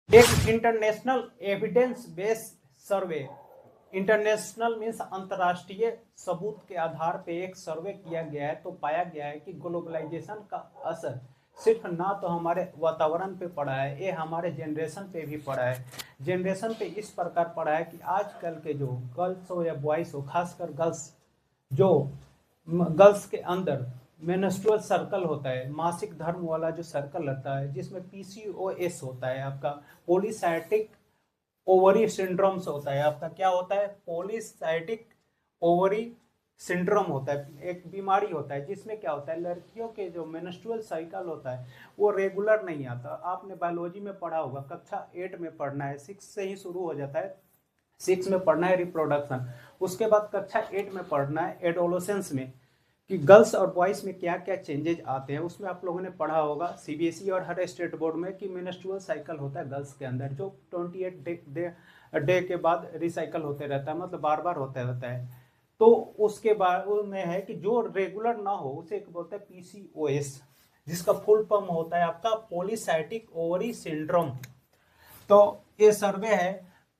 एक international evidence based सर्वे, international means अंतर्राष्ट्रीय सबूत के आधार पे एक सर्वे किया गया है, तो पाया गया है कि ग्लोबलाइजेशन का असर सिर्फ ना तो हमारे वातावरण पे पड़ा है, ये हमारे जनरेशन पे भी पड़ा है। जनरेशन पे इस प्रकार पड़ा है कि आजकल के जो गर्ल्स हो या बॉयज हो, खासकर गर्ल्स, जो गर्ल्स के अंदर मेंस्ट्रुअल सर्कल होता है, मासिक धर्म वाला जो सर्कल रहता है, जिसमें पीसीओएस होता है, आपका पॉलीसाइटिक ओवरी सिंड्रोम्स होता है, आपका क्या होता है, पॉलीसाइटिक ओवरी सिंड्रोम होता है, एक बीमारी होता है जिसमें क्या होता है, लड़कियों के जो मेंस्ट्रुअल साइकिल होता है वो रेगुलर नहीं आता। आपने बायोलॉजी में पढ़ा होगा, कक्षा 8 में पढ़ना है, 6 से ही शुरू हो जाता है, 6 में पढ़ना है रिप्रोडक्शन, उसके बाद कक्षा 8 में पढ़ना है एडोलेसेंस में, कि गर्ल्स और बॉयज में क्या क्या चेंजेज आते हैं। उसमें आप लोगों ने पढ़ा होगा सीबीएसई और हर स्टेट बोर्ड में कि मेंस्ट्रुअल साइकिल होता है गर्ल्स के अंदर, जो 28 डे के बाद रिसाइकल होते रहता है, मतलब बार बार होता रहता है। तो उसके बाद में है कि जो रेगुलर ना हो उसे एक बोलते हैं पीसीओएस, जिसका फुल फॉर्म होता है आपका पॉलीसाइटिक ओवरी सिंड्रोम। तो ये सर्वे है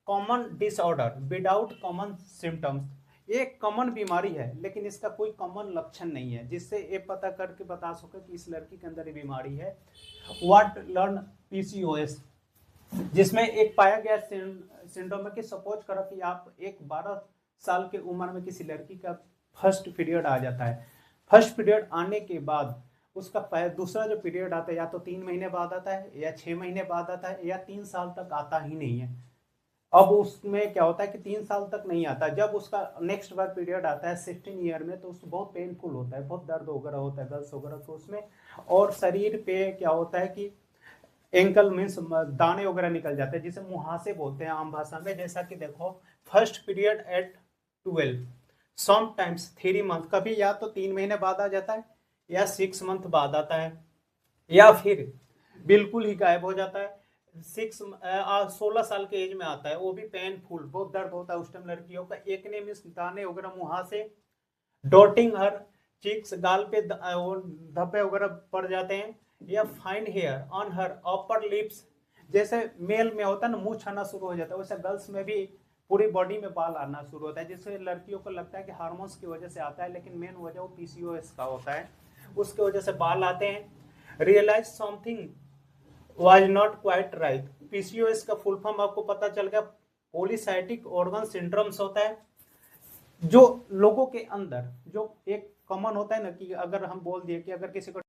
common disorder without common symptoms, एक कॉमन बीमारी है लेकिन इसका कोई कॉमन लक्षण नहीं है, जिससे ये पता करके बता सके कि इस लड़की के अंदर ये बीमारी है। व्हाट लर्न पीसीओएस, जिसमें एक पाया गया सिंड्रोम है कि सपोज करो कि आप एक 12 साल के उम्र में किसी लड़की का फर्स्ट पीरियड आ जाता है, फर्स्ट पीरियड आने के बाद उसका दूसरा जो पीरियड आता है या तो 3 महीने बाद आता है या 6 महीने बाद आता है या 3 साल तक आता ही नहीं है। अब उसमें क्या होता है कि 3 साल तक नहीं आता, जब उसका नेक्स्ट बार पीरियड आता है 16 ईयर में, तो उसको बहुत पेनफुल होता है, बहुत दर्द वगैरह होता है गर्ल्स वगैरह को उसमें, और शरीर पे क्या होता है कि एंकल मीन्स दाने वगैरह निकल जाते हैं, जिसे मुहासे बोलते हैं आम भाषा में। जैसा कि देखो first period at 12, sometimes 3 month, कभी या तो 3 महीने बाद आ जाता है या 6 मंथ बाद आता है या फिर बिल्कुल ही गायब हो जाता है। 16 साल के एज में आता है, वो भी पेनफुल, बहुत दर्द होता है उस टाइम लड़कियों का। एकने मीन्स दाने वगैरह मुहासे, डॉटिंग हर चीक्स, गाल पे धब्बे वगैरह पड़ जाते हैं, या fine hair on her upper lips, जैसे मेल में होता है ना मुंह छाना शुरू हो जाता है, वैसे गर्ल्स में भी पूरी बॉडी में बाल आना शुरू होता है, जिससे लड़कियों को लगता है कि हार्मोन्स की वजह से आता है, लेकिन मेन वजह वो पीसीओएस का होता है, उसके वजह से बाल आते हैं। Realize something was not quite right, PCOS का फुल फॉर्म आपको पता चल गया, पॉलीसाइटिक ऑर्गन सिंड्रोम्स होता है, जो लोगों के अंदर जो एक कॉमन होता है ना, कि अगर हम बोल दिए कि अगर किसी को